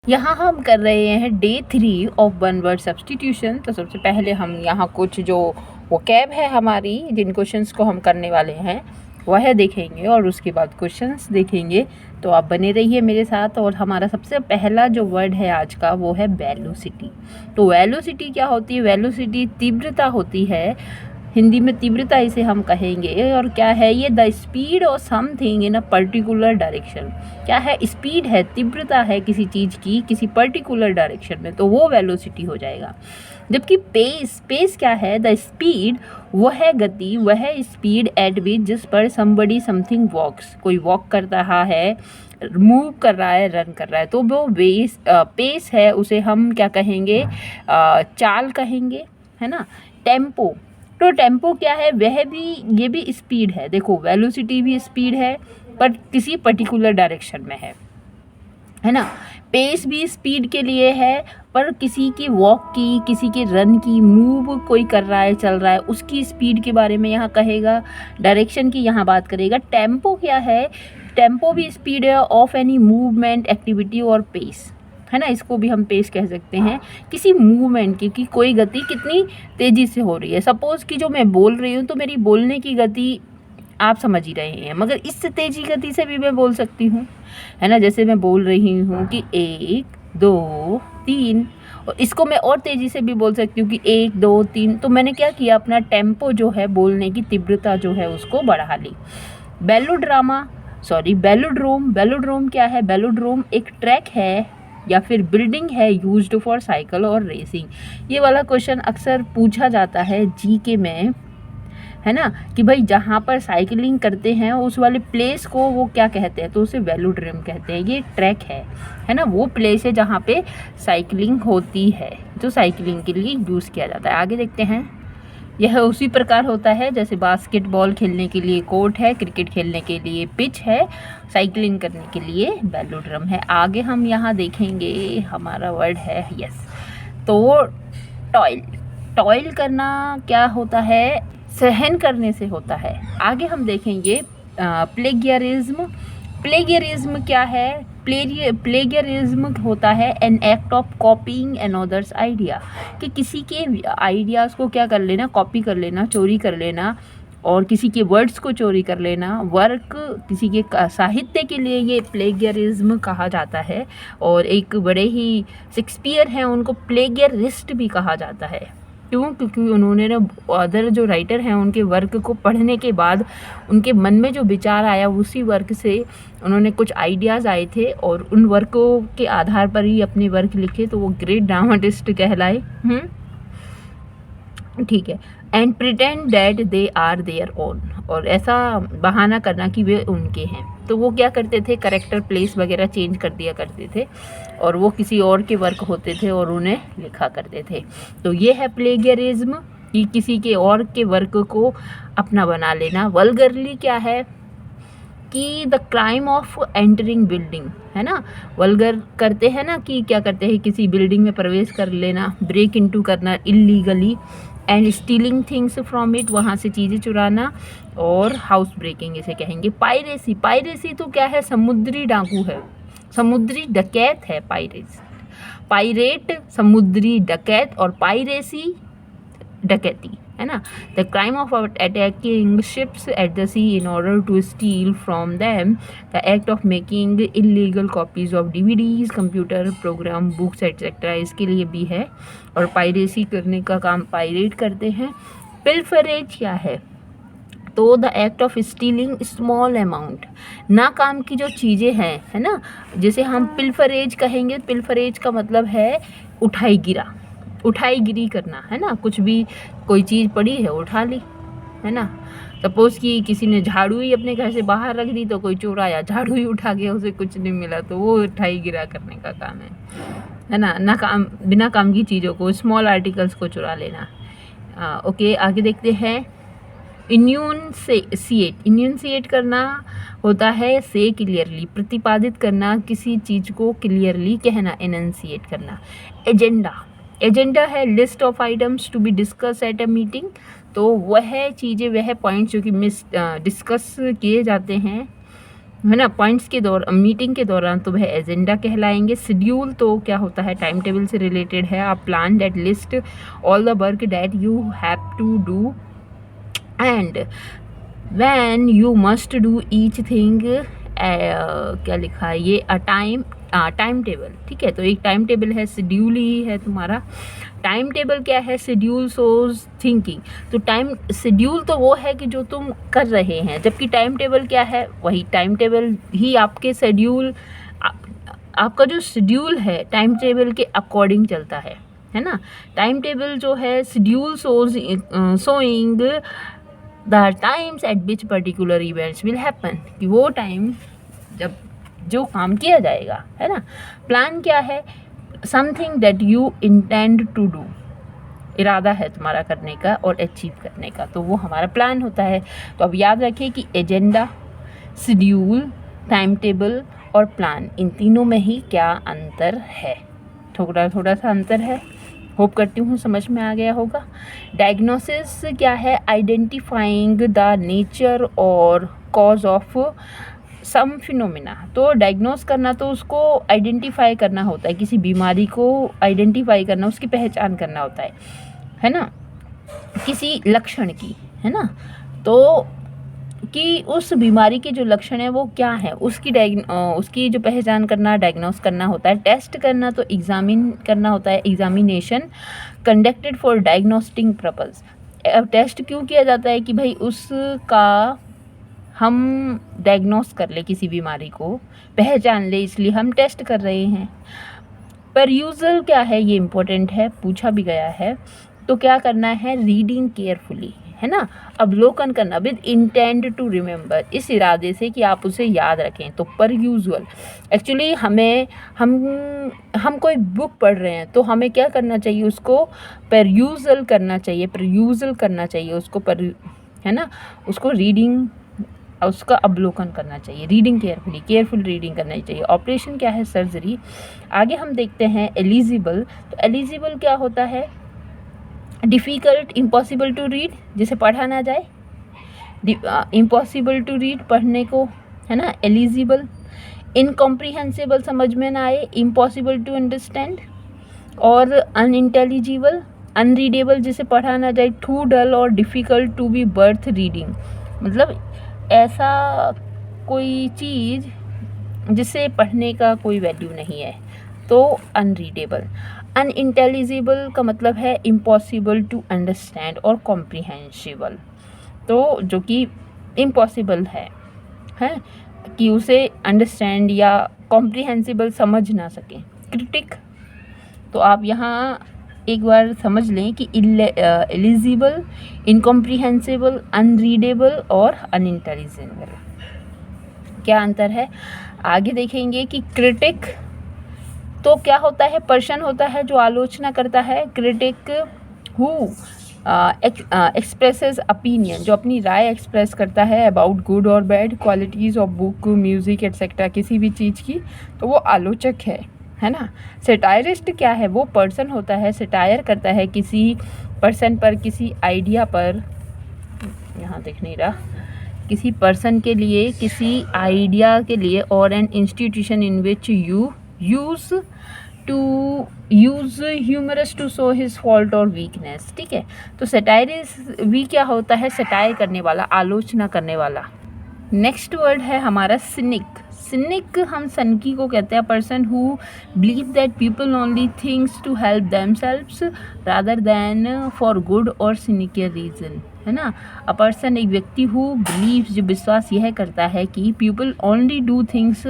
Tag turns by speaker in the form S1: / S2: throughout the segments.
S1: यहाँ हम कर रहे हैं day 3 of one word substitution. तो सबसे पहले हम यहाँ कुछ जो वोकैब है हमारी, जिन क्वेश्चंस को हम करने वाले हैं वह देखेंगे और उसके बाद क्वेश्चंस देखेंगे। तो आप बने रहिए मेरे साथ। और हमारा सबसे पहला जो वर्ड है आज का वो है वेलोसिटी। तो वेलोसिटी क्या होती है? वेलोसिटी तीव्रता होती है, हिंदी में तीव्रता इसे हम कहेंगे। और क्या है ये? The speed of something in a particular direction. क्या है? स्पीड है, तीव्रता है किसी चीज़ की किसी पर्टिकुलर डायरेक्शन में, तो वो वेलोसिटी हो जाएगा। जबकि पेस क्या है? द स्पीड, वह है गति, वह स्पीड एट विच जिस पर समबडी समथिंग वॉक्स, कोई वॉक कर रहा है, मूव कर रहा है, रन कर रहा है, तो वो पेस है, उसे हम क्या कहेंगे? चाल कहेंगे, है ना। टेम्पो, तो टेम्पो क्या है? ये भी स्पीड है। देखो वेलोसिटी भी स्पीड है पर किसी पर्टिकुलर डायरेक्शन में है ना। पेस भी स्पीड के लिए है पर किसी की वॉक की, किसी के रन की, मूव कोई कर रहा है, चल रहा है, उसकी स्पीड के बारे में यहाँ कहेगा, डायरेक्शन की यहाँ बात करेगा। टेम्पो क्या है? टेम्पो भी स्पीड है ऑफ एनी मूवमेंट, एक्टिविटी और पेस, है ना। इसको भी हम पेस कह सकते हैं किसी मूवमेंट की, कि कोई गति कितनी तेज़ी से हो रही है। सपोज़ कि जो मैं बोल रही हूँ तो मेरी बोलने की गति आप समझ ही रहे हैं, मगर इससे तेज़ी गति से भी मैं बोल सकती हूँ, है ना। जैसे मैं बोल रही हूँ कि 1 2 3, और इसको मैं और तेज़ी से भी बोल सकती हूँ कि 1 2 3। तो मैंने क्या किया? अपना टेम्पो जो है, बोलने की तीव्रता जो है, उसको बढ़ा ली। बेलोड्रोम। बेलोड्रोम क्या है? बेलोड्रोम एक ट्रैक है या फिर बिल्डिंग है यूज्ड फॉर साइकिल और रेसिंग। ये वाला क्वेश्चन अक्सर पूछा जाता है जीके में, है ना, कि भाई जहाँ पर साइकिलिंग करते हैं उस वाले प्लेस को वो क्या कहते हैं? तो उसे वेलोड्रोम कहते हैं। ये ट्रैक है ना, वो प्लेस है जहाँ पे साइकिलिंग होती है, जो साइकिलिंग के लिए यूज़ किया जाता है। आगे देखते हैं। यह उसी प्रकार होता है जैसे बास्केटबॉल खेलने के लिए कोर्ट है, क्रिकेट खेलने के लिए पिच है, साइकिलिंग करने के लिए वेलोड्रोम है। आगे हम यहाँ देखेंगे, हमारा वर्ड है यस। तो टॉयल। टॉयल करना क्या होता है? सहन करने से होता है। आगे हम देखेंगे प्लेगियरिज्म। प्लेगियरिज्म क्या है? प्लेगियरिज्म होता है an act of copying another's idea, कि किसी के आइडियाज़ को क्या कर लेना? कॉपी कर लेना, चोरी कर लेना, और किसी के वर्ड्स को चोरी कर लेना, वर्क किसी के साहित्य के लिए ये प्लेगियरिज्म कहा जाता है। और एक बड़े ही शेक्सपियर हैं, उनको प्लेगियरिस्ट भी कहा जाता है। क्यों? क्योंकि उन्होंने ना अदर जो राइटर हैं उनके वर्क को पढ़ने के बाद उनके मन में जो विचार आया, उसी वर्क से उन्होंने कुछ आइडियाज़ आए थे और उन वर्कों के आधार पर ही अपने वर्क लिखे, तो वो ग्रेट ड्रामाटिस्ट कहलाए। ठीक है। And pretend that they are their own, और ऐसा बहाना करना कि वे उनके हैं। तो वो क्या करते थे? करेक्टर, प्लेस वगैरह चेंज कर दिया करते थे और वो किसी और के वर्क होते थे और उन्हें लिखा करते थे। तो ये है प्लेगियरिज्म, कि किसी के और के वर्क को अपना बना लेना। वल्गरली क्या है? कि the crime of entering building, है ना। वल्गर करते हैं ना, कि क्या करते हैं? किसी बिल्डिंग में प्रवेश कर लेना, ब्रेक इनटू करना illegally, and stealing things from it, वहाँ से चीज़ें चुराना, और हाउस ब्रेकिंग इसे कहेंगे। पायरेसी। पायरेसी तो क्या है? समुद्री डाकू है, समुद्री डकैत है पायरेट समुद्री डकैत, और पायरेसी डकैती, है ना। The crime of attacking ships at the sea in order to steal from them, the act of making illegal copies of DVDs, computer program, books etcetera, इसके लिए भी है। और पायरेसी करने का काम पायरेट करते हैं। पिल्फरेज क्या है? तो the act of stealing small amount, ना काम की जो चीज़ें हैं, है ना, जैसे हम पिल्फरेज कहेंगे। पिल्फरेज का मतलब है उठाई गिरी करना, है ना। कुछ भी कोई चीज़ पड़ी है उठा ली, है ना। सपोज़ कि किसी ने झाड़ू ही अपने घर से बाहर रख दी, तो कोई चोर आया, झाड़ू ही उठा गया, उसे कुछ नहीं मिला, तो वो उठाई गिरा करने का काम है ना काम, बिना काम की चीज़ों को, स्मॉल आर्टिकल्स को चुरा लेना। ओके, आगे देखते हैं। इन्यूंसिएट करना होता है से क्लियरली, प्रतिपादित करना, किसी चीज़ को क्लियरली कहना, एनंसिएट करना। एजेंडा है list of items to be discuss at a meeting, तो वह चीज़ें, वह पॉइंट्स जो कि डिस्कस किए जाते हैं है ना, पॉइंट्स के दौरान, मीटिंग के दौरान तो वह एजेंडा कहलाएंगे। शेड्यूल तो क्या होता है, टाइम टेबल से रिलेटेड है। आप plan that list all the work that you have to do and when you must do each thing, क्या लिखा है ये, अ टाइम टेबल। ठीक है, तो एक टाइम टेबल है, शेड्यूल ही है तुम्हारा। टाइम टेबल क्या है, शेड्यूल शोज थिंकिंग। तो टाइम शेड्यूल तो वो है कि जो तुम कर रहे हैं, जबकि टाइम टेबल क्या है, वही टाइम टेबल ही आपके शेड्यूल, आपका जो शेड्यूल है टाइम टेबल के अकॉर्डिंग चलता है ना। टाइम टेबल जो है, schedule showing the times eight which particular events will happen, कि वो टाइम जब जो काम किया जाएगा, है ना। प्लान क्या है, something that you intend to do, इरादा है तुम्हारा करने का और अचीव करने का, तो वो हमारा प्लान होता है। तो अब याद रखिए कि एजेंडा, शेड्यूल, टाइम टेबल और प्लान, इन तीनों में ही क्या अंतर है, थोड़ा सा अंतर है। होप करती हूँ समझ में आ गया होगा। डायग्नोसिस क्या है, आइडेंटिफाइंग द नेचर और कॉज ऑफ सम फिनोमिना। तो डायग्नोस करना तो उसको आइडेंटिफाई करना होता है, किसी बीमारी को आइडेंटिफाई करना, उसकी पहचान करना होता है ना, किसी लक्षण की, है ना। तो कि उस बीमारी के जो लक्षण है वो क्या है, उसकी जो पहचान करना, डायग्नोस करना होता है। टेस्ट करना तो एग्जामिन करना होता है, examination conducted for diagnostic purpose. अब टेस्ट क्यों किया जाता है, कि भाई उसका हम डायग्नोस कर ले, किसी बीमारी को पहचान ले, इसलिए हम टेस्ट कर रहे हैं। पर यूजुअल क्या है, ये इम्पोर्टेंट है, पूछा भी गया है। तो क्या करना है, रीडिंग केयरफुली, है ना, अवलोकन करना, विद इंटेंट टू रिमेंबर, इस इरादे से कि आप उसे याद रखें। तो पर यूजुअल, एक्चुअली हम कोई बुक पढ़ रहे हैं तो हमें क्या करना चाहिए, उसको पर यूजुअल करना चाहिए, पर यूजुअल करना चाहिए उसको, पर, है ना, उसको रीडिंग, उसका अवलोकन करना चाहिए, रीडिंग केयरफुल रीडिंग करना चाहिए। ऑपरेशन क्या है, सर्जरी। आगे हम देखते हैं एलिजिबल। तो एलिजिबल क्या होता है, डिफ़िकल्ट, इम्पॉसिबल टू रीड, जिसे पढ़ा ना जाए, इम्पॉसिबल टू रीड, पढ़ने को, है ना, एलिजिबल। इनकॉम्प्रिहेंसिबल, समझ में ना आए, इम्पॉसिबल टू अंडरस्टैंड। और अनइंटेलिजिबल, अनरीडेबल, जिसे पढ़ा ना जाए, टू डल और difficult to be worth reading, मतलब ऐसा कोई चीज़ जिसे पढ़ने का कोई वैल्यू नहीं है, तो अनरीडेबल। अनइंटेलिजिबल का मतलब है इम्पॉसिबल टू अंडरस्टैंड और कॉम्प्रिहेंसिबल, तो जो कि इम्पॉसिबल है कि उसे अंडरस्टैंड या कॉम्प्रिहेंसिबल समझ ना सकें। क्रिटिक, तो आप यहाँ एक बार समझ लें कि एलिजिबल, इनकॉम्प्रिहेंसिबल, अनरीडेबल और अनइंटेलिजिबल, क्या अंतर है। आगे देखेंगे कि क्रिटिक तो क्या होता है, पर्सन होता है जो आलोचना करता है। क्रिटिक हु एक्सप्रेसेस ओपिनियन, जो अपनी राय एक्सप्रेस करता है अबाउट गुड और bad qualities of book, music etcetera, किसी भी चीज़ की, तो वो आलोचक है ना। सेटायरिस्ट क्या है, वो पर्सन होता है, सेटायर करता है किसी पर्सन पर, किसी आइडिया पर, यहाँ देख नहीं रहा, किसी पर्सन के लिए, किसी आइडिया के लिए, और an institution in which you use humorous to show his fault और वीकनेस। ठीक है, तो सेटायरिस्ट भी क्या होता है, सेटायर करने वाला, आलोचना करने वाला। नेक्स्ट वर्ड है हमारा सिनिक। सिनिक हम सनकी को कहते हैं, person who believe that people only things to help themselves rather than for good और सिनिकियर रीजन, है ना। अ पर्सन, एक व्यक्ति, हु बिलीव्स, जो विश्वास यह करता है कि people only do things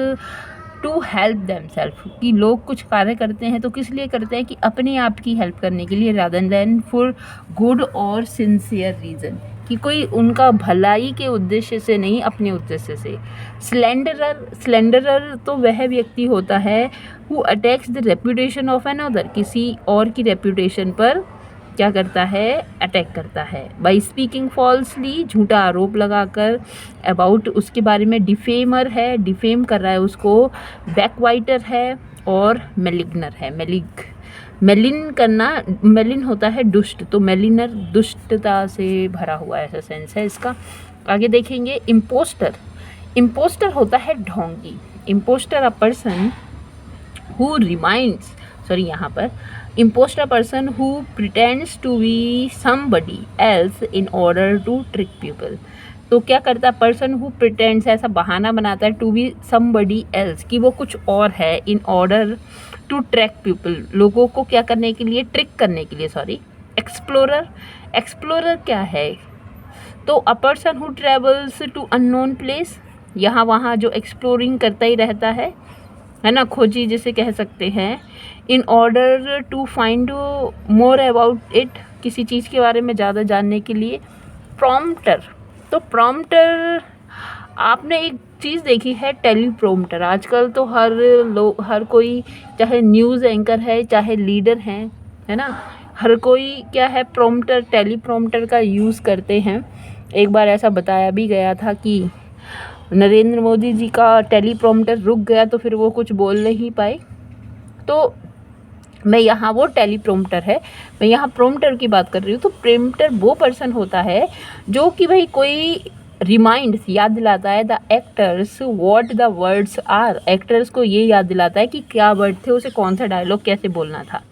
S1: to help themself, कि लोग कुछ कार्य करते हैं तो किस लिए करते हैं, कि अपने आप की हेल्प करने के लिए, रादर देन फॉर गुड और सिंसियर रीज़न, कि कोई उनका भलाई के उद्देश्य से नहीं, अपने उद्देश्य से। स्लेंडरर तो वह व्यक्ति होता है who attacks the reputation of another, किसी और की रेपुटेशन पर क्या करता है, अटैक करता है। बाई स्पीकिंग फॉल्सली, झूठा आरोप लगाकर, अबाउट, उसके बारे में। डिफेमर है, डिफेम कर रहा है उसको। बैकवाइटर है और मेलिग्नर है, मेलिन करना, मेलिन होता है दुष्ट, तो मेलिनर दुष्टता से भरा हुआ ऐसा सेंस है इसका। आगे देखेंगे इम्पोस्टर। इम्पोस्टर होता है ढोंगी। Imposter a person who reminds, sorry यहाँ पर imposter person who pretends to be somebody else in order to trick people। तो क्या करता है पर्सन हु प्रिटेंड्स, ऐसा बहाना बनाता है टू बी somebody else कि वो कुछ और है, in order to track people, लोगों को क्या करने के लिए, ट्रिक करने के लिए, सॉरी। एक्सप्लोरर, एक्सप्लोरर क्या है, तो a person who travels to unknown place, यहाँ वहाँ जो एक्सप्लोरिंग करता ही रहता है ना, खोजी जिसे कह सकते हैं। In order to find more about it, किसी चीज़ के बारे में ज़्यादा जानने के लिए। प्रॉम्प्टर, तो प्रॉम्प्टर आपने एक चीज़ देखी है, टेलीप्रॉम्प्टर। आजकल तो हर कोई, चाहे न्यूज़ एंकर है चाहे लीडर हैं, है ना, हर कोई क्या है, प्रॉम्प्टर, टेलीप्रॉम्प्टर का यूज़ करते हैं। एक बार ऐसा बताया भी गया था कि नरेंद्र मोदी जी का टेलीप्रॉम्प्टर रुक गया तो फिर वो कुछ बोल नहीं पाए। तो मैं यहाँ, वो टेलीप्रॉम्प्टर है, मैं यहाँ प्रॉम्प्टर की बात कर रही हूँ। तो प्रॉम्प्टर वो पर्सन होता है जो कि भाई कोई रिमाइंड्स, याद दिलाता है the actors what the words are, actors को ये याद दिलाता है कि क्या वर्ड थे, उसे कौन सा डायलॉग कैसे बोलना था।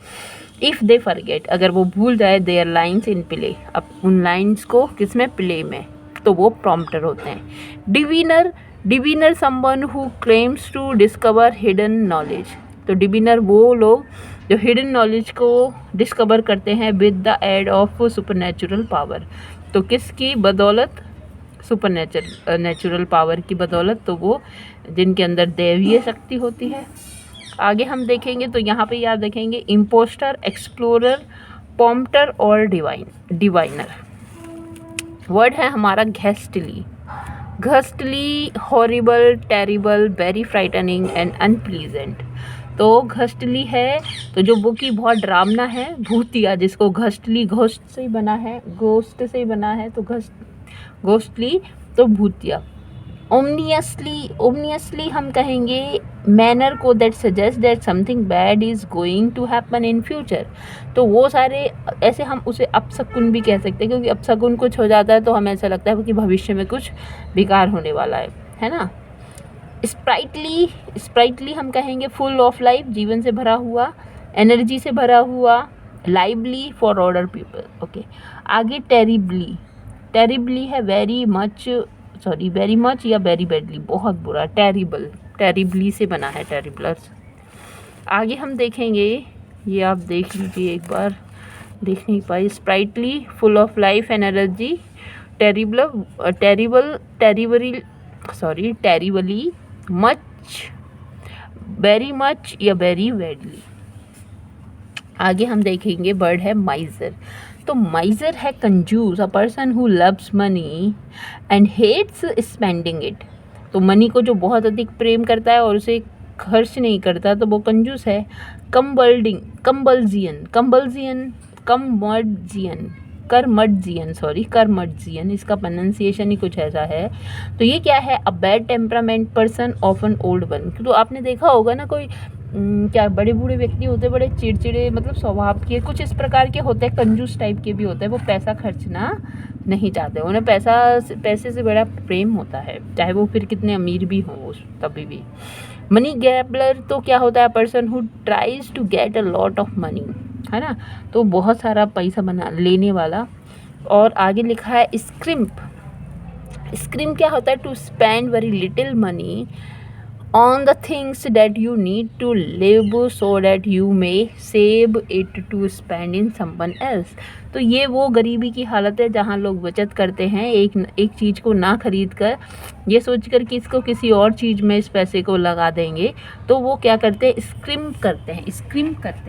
S1: इफ़ दे फॉरगेट, अगर वो भूल जाए, देयर लाइन्स इन प्ले, अब उन लाइन्स को किसमें, प्ले में, तो वो प्रॉम्प्टर होते हैं। Diviner, diviner someone who claims to discover hidden knowledge, तो डिवीनर वो लोग जो हिडन नॉलेज को डिस्कवर करते हैं with the aid of supernatural power, तो किसकी बदौलत, नेचुरल पावर की बदौलत, तो वो जिनके अंदर दैवीय शक्ति होती है। आगे हम देखेंगे तो यहाँ पे याद रखेंगे इम्पोस्टर, एक्सप्लोरर, प्रॉम्प्टर और डिवाइनर। वर्ड है हमारा ghastly. Ghastly, horrible, terrible, very frightening and unpleasant. तो घस्टली है तो जो वो की बहुत डरावना है, भूतिया, जिसको घस्टली, घोस्ट से ही बना है, घोस्ट से ही बना है, तो घोस्टली तो भूतिया। ओमनियसली, ओमनियसली हम कहेंगे मैनर को that suggest that something bad is going to happen in future, तो वो सारे ऐसे हम उसे अपशकुन भी कह सकते हैं, क्योंकि अपशकुन कुछ हो जाता है तो हमें ऐसा लगता है कि भविष्य में कुछ बेकार होने वाला है ना। स्प्राइटली, स्प्राइटली हम कहेंगे फुल ऑफ लाइफ, जीवन से भरा हुआ, एनर्जी से भरा हुआ, lively for order people. Okay, आगे टेरिबली, टेरिबली है very much, sorry very much या वेरी बैडली, बहुत बुरा, टेरिबल, टेरिबली से बना है, टेरिबलर्स। आगे हम देखेंगे, ये आप देख लीजिए एक बार, देख नहीं पाई। Sprightly, full of life and energy, terrible, terribly, much, very much या वेरी बैडली। आगे हम देखेंगे वर्ड है माइजर। तो माइजर है कंजूस, a person who loves money and hates spending it. तो मनी को जो बहुत अधिक प्रेम करता है और उसे खर्च नहीं करता, तो वो कंजूस है। कंबल्जियन, कर्मर्जियन, इसका प्रोनाउंसिएशन ही कुछ ऐसा है। तो ये क्या है, a bad temperament person of an old one. तो आपने देखा होगा ना, कोई क्या बड़े बूढ़े व्यक्ति होते हैं, बड़े चिड़चिड़े, मतलब स्वभाव के, कुछ इस प्रकार के होते हैं, कंजूस टाइप के भी होते हैं, वो पैसा खर्चना नहीं चाहते, उन्हें पैसे से बड़ा प्रेम होता है, चाहे वो फिर कितने अमीर भी हों तभी भी। मनी ग्रैबलर तो क्या होता है, person who tries to get a lot of money, है ना, तो बहुत सारा पैसा बना लेने वाला। और आगे लिखा है स्क्रिम्प। स्क्रिम्प क्या होता है, to spend very little money on the things that you need to live so that you may save it to spend in someone else। तो ये वो गरीबी की हालत है जहाँ लोग बचत करते हैं एक चीज़ को ना खरीद कर, ये सोचकर कि इसको किसी और चीज़ में इस पैसे को लगा देंगे, तो वो क्या करते हैं, स्क्रिम्प करते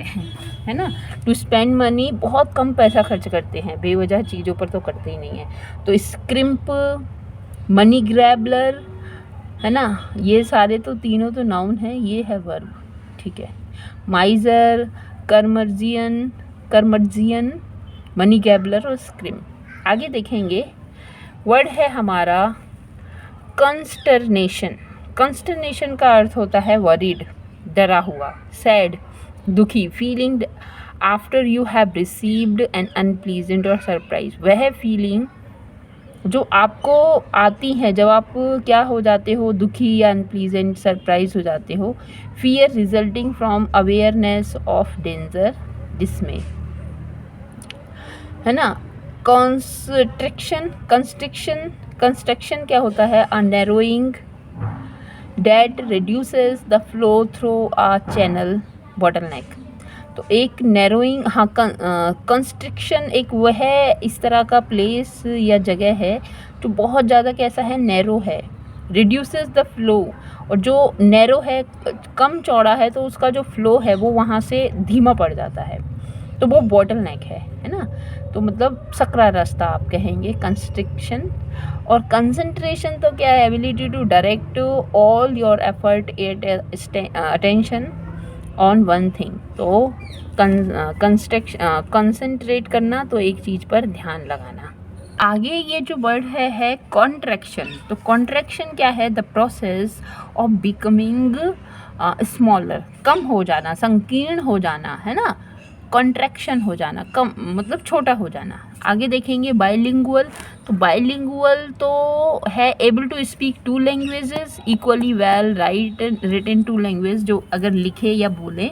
S1: हैं, है ना। टू स्पेंड मनी, बहुत कम पैसा खर्च करते हैं, बेवजह चीज़ों पर तो करते ही नहीं है। तो स्क्रिम्प, मनी ग्रैबलर, है ना, ये सारे तो तीनों तो नाउन है, ये है वर्ब, ठीक है। माइजर, कर्मर्जियन, मनी गैबलर और स्क्रिम। आगे देखेंगे वर्ड है हमारा कंस्टरनेशन। कंस्टरनेशन का अर्थ होता है वरीड, डरा हुआ, सैड, दुखी, feeling after you have received an unpleasant और सरप्राइज। वह फीलिंग जो आपको आती हैं जब आप क्या हो जाते हो, दुखी या अनप्लीजेंट सरप्राइज हो जाते हो। Fear resulting from awareness of danger, dismay, है ना। कंस्ट्रक्शन क्या होता है, a narrowing that reduces the flow through a channel bottleneck. तो एक नैरोइंग, हाँ, कंस्ट्रक्शन एक वह इस तरह का प्लेस या जगह है जो बहुत ज़्यादा कैसा है, नैरो है। रिड्यूसेस द फ्लो, और जो नैरो है, कम चौड़ा है, तो उसका जो फ्लो है वो वहाँ से धीमा पड़ जाता है, तो वो बॉटल नेक है ना। तो मतलब सकरा रास्ता आप कहेंगे कंस्ट्रक्शन। और कंसंट्रेशन तो क्या है, ability to direct all your effort at attention on one thing. तो कंसंट्रेट करना, तो एक चीज़ पर ध्यान लगाना। आगे ये जो वर्ड है कॉन्ट्रैक्शन। तो कॉन्ट्रैक्शन क्या है, the process of becoming smaller, कम हो जाना, संकीर्ण हो जाना, है ना। कॉन्ट्रैक्शन हो जाना, कम मतलब छोटा हो जाना। आगे देखेंगे बाइलिंगुअल। तो बाइलिंगुअल तो है able to speak two languages equally well, write written two language, जो अगर लिखे या बोले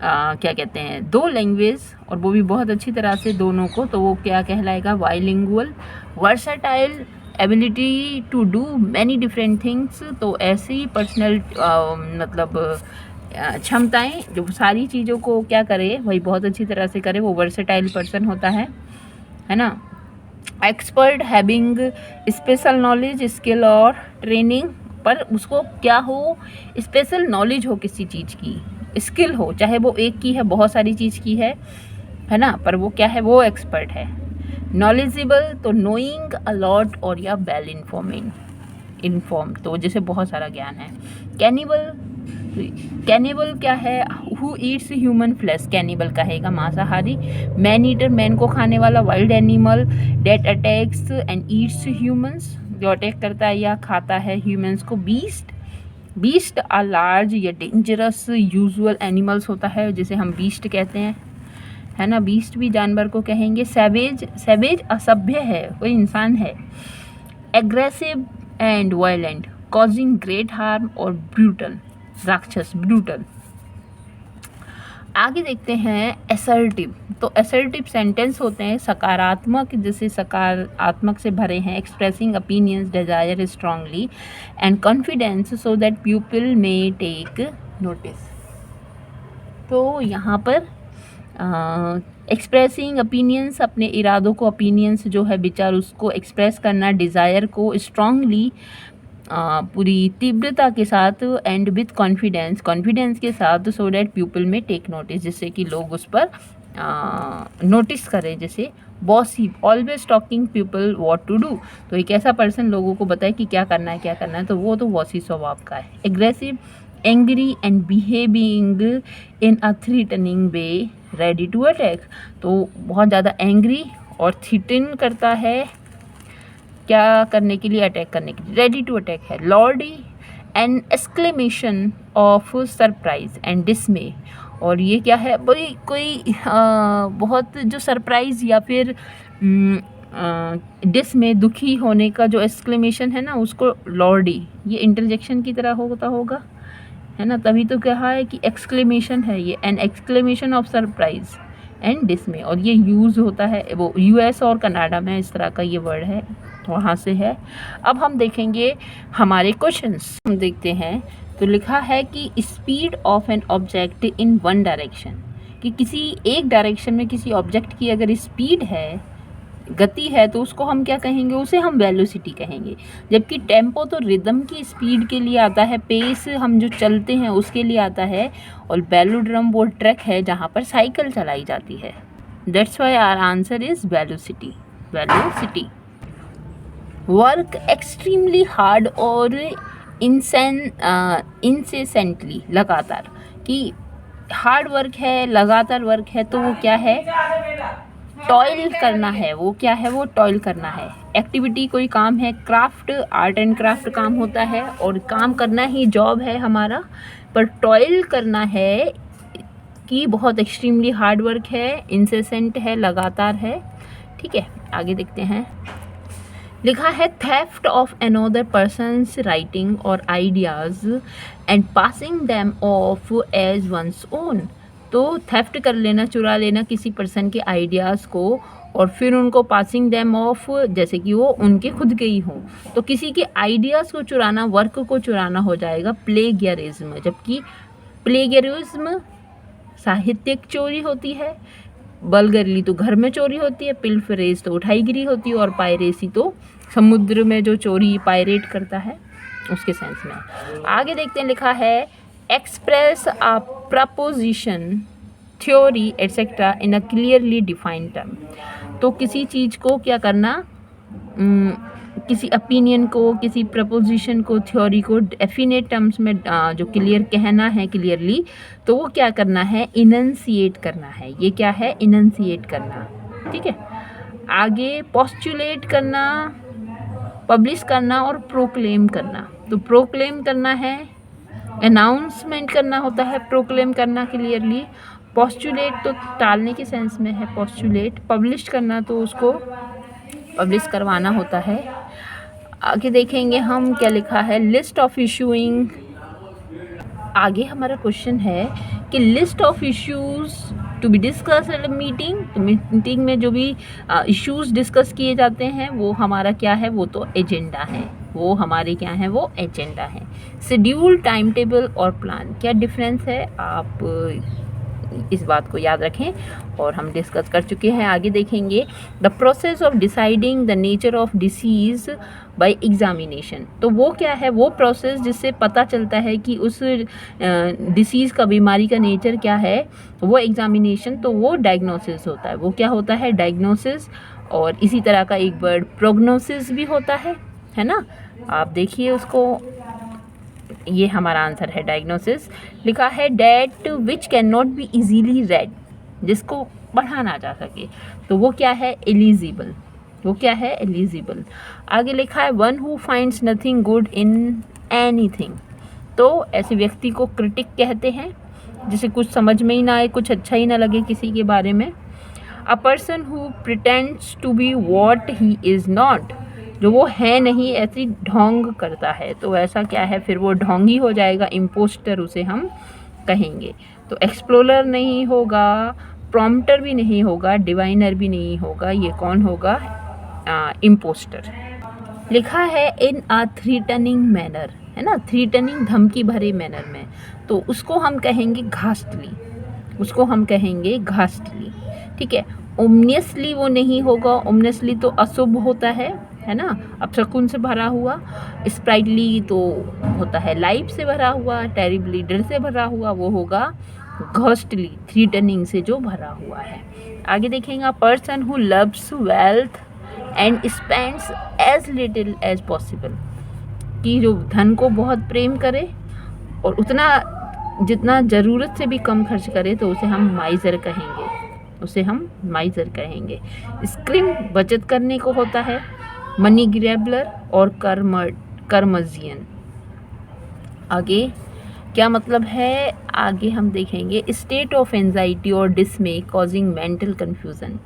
S1: क्या कहते हैं, दो लैंग्वेज, और वो भी बहुत अच्छी तरह से दोनों को, तो वो क्या कहलाएगा, bilingual. Versatile, ability to do many different things, तो ऐसी पर्सनल मतलब क्षमताएं जो सारी चीज़ों को क्या करे, वही बहुत अच्छी तरह से करे, वो वर्सेटाइल पर्सन होता है ना। Expert, having special knowledge, skill और ट्रेनिंग, पर उसको क्या हो, स्पेशल नॉलेज हो किसी चीज़ की, स्किल हो, चाहे वो एक की है, बहुत सारी चीज़ की है ना, पर वो क्या है, वो एक्सपर्ट है। नॉलेजेबल, तो नोइंग अ लॉट और या वेल इन्फॉर्म, तो जैसे बहुत सारा ज्ञान है। कैनिबल क्या है, who eats human flesh, cannibal कहेगा मांसाहारी। मैन ईटर, मैन को खाने वाला। Wild animal that attacks and eats humans, जो अटैक करता है या खाता है ह्यूमंस को। बीस्ट आर लार्ज या डेंजरस यूजुअल एनिमल्स होता है, जिसे हम बीस्ट कहते हैं, है ना। बीस्ट भी जानवर को कहेंगे। सैवेज असभ्य है, कोई इंसान है। Aggressive and violent, causing great harm, और ब्रूटल, राक्षस, ब्रूटल। आगे देखते हैं असर्टिव। तो असर्टिव सेंटेंस होते हैं सकारात्मक, जैसे सकारात्मक से भरे हैं। Expressing opinions, desire strongly and confidence so that people may take notice. तो यहाँ पर एक्सप्रेसिंग ओपिनियंस, अपने इरादों को, ओपिनियंस जो है विचार, उसको एक्सप्रेस करना। डिज़ायर को स्ट्रांगली, पूरी तीव्रता के साथ। एंड विथ कॉन्फिडेंस के साथ। So that people may take notice, जिससे कि लोग उस पर नोटिस करें। जैसे bossy, always talking people what to do, तो एक ऐसा पर्सन लोगों को बताए कि क्या करना है, तो वो तो बॉसी स्वभाव का है। Aggressive, angry and behaving in a threatening way, ready to attack, तो बहुत ज़्यादा एंग्री और थ्रेटन करता है, क्या करने के लिए, अटैक करने के लिए, रेडी टू अटैक है। Lordy, an exclamation of surprise and dismay, और ये क्या है, बड़ी कोई बहुत जो सरप्राइज या फिर डिसमे, दुखी होने का जो एक्सक्लेमेशन है ना, उसको लॉर्डी, ये इंटरजेक्शन की तरह होता होगा, है ना, तभी तो कहा है कि एक्सक्लेमेशन है ये, N exclamation of surprise and dismay. और ये यूज़ होता है वो यूएस और कनाडा में, इस तरह का ये वर्ड है, वहाँ से है। अब हम देखेंगे हमारे क्वेश्चंस, हम देखते हैं। तो लिखा है कि speed of an object in one direction, कि किसी एक डायरेक्शन में किसी ऑब्जेक्ट की अगर स्पीड है, गति है, तो उसको हम क्या कहेंगे, उसे हम वेलोसिटी कहेंगे। जबकि टेम्पो तो रिदम की स्पीड के लिए आता है, पेस हम जो चलते हैं उसके लिए आता है, और वेलोड्रम वो ट्रैक है जहाँ पर साइकिल चलाई जाती है। That's why our answer is velocity. Work extremely hard और इंसेसेंटली, लगातार, कि हार्ड वर्क है, लगातार वर्क है, तो वो क्या है, टॉयल करना है, वो क्या है, वो टॉयल करना है। एक्टिविटी कोई काम है, क्राफ्ट, आर्ट एंड क्राफ्ट काम होता है, और काम करना ही जॉब है हमारा, पर टॉयल करना है कि बहुत एक्सट्रीमली हार्ड वर्क है, इंसेसेंट है, लगातार है। ठीक है, आगे देखते हैं। लिखा है theft of another person's writing और ideas and passing them off as one's own. तो थेफ्ट कर लेना, चुरा लेना किसी पर्सन के आइडियाज़ को और फिर उनको पासिंग देम ऑफ, जैसे कि वो उनके खुद के ही हों। तो किसी के आइडियाज़ को चुराना, वर्क को चुराना हो जाएगा प्लेगियरिज्म, जबकि प्लेगियरिज्म साहित्यिक चोरी होती है, बल्गरली तो घर में चोरी होती है, पिल्फरेज तो उठाईगिरी होती है, और पायरेसी तो समुद्र में जो चोरी पायरेट करता है उसके सेंस में। आगे देखते हैं, लिखा है एक्सप्रेस अ प्रपोजिशन थ्योरी एटसेट्रा इन अ क्लियरली डिफाइंड टर्म। तो किसी चीज़ को क्या करना, किसी ओपिनियन को, किसी प्रपोजिशन को, थ्योरी को डेफिनेट टर्म्स में जो क्लियर कहना है क्लियरली, तो वो क्या करना है, इनंसिएट करना है। ये क्या है, इनंसिएट करना। ठीक है, आगे पोस्टुलेट करना, पब्लिश करना और प्रोक्लेम करना। तो प्रोक्लेम करना है, अनाउंसमेंट करना होता है, प्रोक्लेम करना क्लियरली। पोस्टुलेट तो टालने के सेंस में है पोस्टुलेट, पब्लिश करना तो उसको पब्लिश करवाना होता है। आगे देखेंगे हम क्या लिखा है, लिस्ट ऑफ इशूइंग। आगे हमारा क्वेश्चन है कि list of issues to be discuss at meeting. तो मीटिंग में जो भी इश्यूज डिस्कस किए जाते हैं वो हमारा क्या है, वो तो एजेंडा है, वो हमारे क्या है, वो एजेंडा है। शेड्यूल, टाइम टेबल और प्लान, क्या डिफरेंस है, आप इस बात को याद रखें और हम डिस्कस कर चुके हैं। आगे देखेंगे the process of deciding the nature of disease by examination. तो वो क्या है, वो प्रोसेस जिससे पता चलता है कि उस डिसीज़ का, बीमारी का नेचर क्या है, वो एग्जामिनेशन, तो वो डायग्नोसिस होता है। वो क्या होता है, डायग्नोसिस। और इसी तरह का एक वर्ड प्रोग्नोसिस भी होता है ना। आप देखिए उसको, ये हमारा आंसर है डायग्नोसिस। लिखा है that which can not be easily read, जिसको पढ़ा ना जा सके, तो वो क्या है, एलिजिबल। वो क्या है, एलिजिबल। आगे लिखा है one who finds nothing good in anything. तो ऐसे व्यक्ति को क्रिटिक कहते हैं, जिसे कुछ समझ में ही ना आए, कुछ अच्छा ही ना लगे किसी के बारे में। A person who pretends to be what he is not, जो वो है नहीं ऐसी ढोंग करता है, तो ऐसा क्या है, फिर वो ढोंगी हो जाएगा, इम्पोस्टर उसे हम कहेंगे। तो एक्सप्लोरर नहीं होगा, प्रॉम्प्टर भी नहीं होगा, डिवाइनर भी नहीं होगा, ये कौन होगा, इम्पोस्टर। लिखा है इन अ थ्रीटनिंग मैनर, है ना, थ्रीटनिंग धमकी भरे मैनर में, तो उसको हम कहेंगे घास्टली, उसको हम कहेंगे घास्टली। ठीक है, ओमनियसली वो नहीं होगा, ओमनियसली तो अशुभ होता है ना, अपशकुन से भरा हुआ। स्प्राइटली तो होता है लाइफ से भरा हुआ, टेरिबली डर से भरा हुआ, वो होगा घोस्टली, थ्रीटनिंग से जो भरा हुआ है। आगे देखेंगे person who loves wealth and spends as little as possible, कि जो धन को बहुत प्रेम करे और उतना जितना ज़रूरत से भी कम खर्च करे, तो उसे हम माइजर कहेंगे, उसे हम माइजर कहेंगे। स्क्रिम बचत करने को होता है, मनी ग्रैबलर और कर्मजियन। आगे क्या मतलब है, आगे हम देखेंगे स्टेट ऑफ एंजाइटी और डिसमे कॉजिंग मेंटल कन्फ्यूज़न,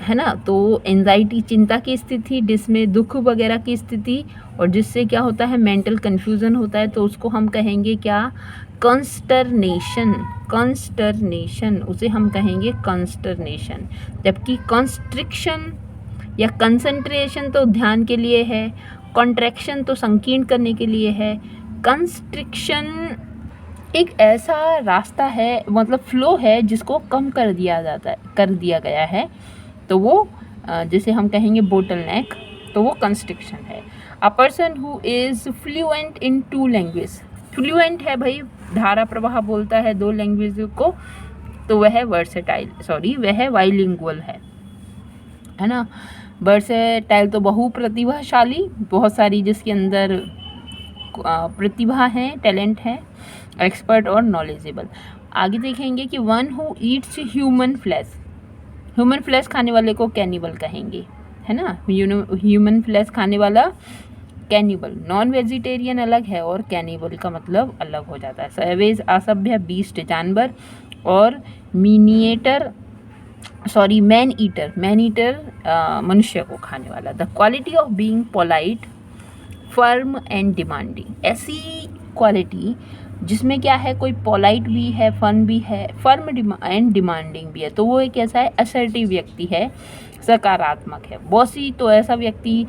S1: है ना। तो एंजाइटी चिंता की स्थिति, डिसमे दुख वगैरह की स्थिति, और जिससे क्या होता है, मेंटल कन्फ्यूज़न होता है, तो उसको हम कहेंगे क्या, कंस्टरनेशन। कंस्टरनेशन उसे हम कहेंगे कंस्टरनेशन। जबकि कंस्ट्रिक्शन या कंसंट्रेशन तो ध्यान के लिए है, कॉन्ट्रैक्शन तो संकीर्ण करने के लिए है। कंस्ट्रिक्शन एक ऐसा रास्ता है, मतलब फ्लो है, जिसको कम कर दिया जाता है, कर दिया गया है, तो वो जिसे हम कहेंगे बोटल नेक, तो वो कंस्ट्रिक्शन है। अ person who is fluent in 2 language, fluent है भाई, धारा प्रवाह बोलता है 2 लैंग्वेज को, तो वह वर्सेटाइल, वह बाइलिंगुअल है ना। वर्सेटाइल तो बहुप्रतिभाशाली, बहुत सारी जिसके अंदर प्रतिभा है, टैलेंट है, एक्सपर्ट और नॉलेजेबल। आगे देखेंगे कि one who eats human flash, human flesh खाने वाले को कैनिबल कहेंगे, है ना। ह्यूमन फ्लैश खाने वाला कैनिबल। नॉन वेजिटेरियन अलग है और कैनिबल का मतलब अलग हो जाता है। सैवेज असभ्य, बीस्ट जानवर, और मिनिएटर sorry man eater, man eater मनुष्य को खाने वाला। The quality of being polite, firm and demanding, ऐसी क्वालिटी जिसमें क्या है, कोई पोलाइट भी है, फर्म भी है, फर्म एंड डिमांडिंग भी है, तो वो एक ऐसा है असर्टिव व्यक्ति है, सकारात्मक है। बॉसी तो ऐसा व्यक्ति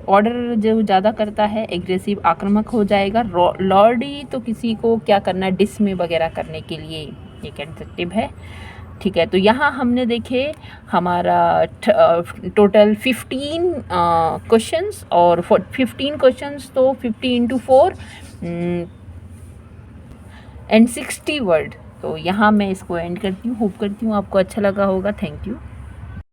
S1: ऑर्डर जो ज़्यादा करता है, एग्रेसिव आक्रामक हो जाएगा। लॉर्डी तो किसी को क्या करना, डिसमे वगैरह करने के लिए एक एडजेक्टिव है। ठीक है, तो यहाँ हमने देखे हमारा टोटल 15 क्वेश्चंस, और 15 क्वेश्चंस तो 50 इंटू 4 एंड 60 वर्ड। तो यहाँ मैं इसको एंड करती हूँ। होप करती हूँ आपको अच्छा लगा होगा। Thank you.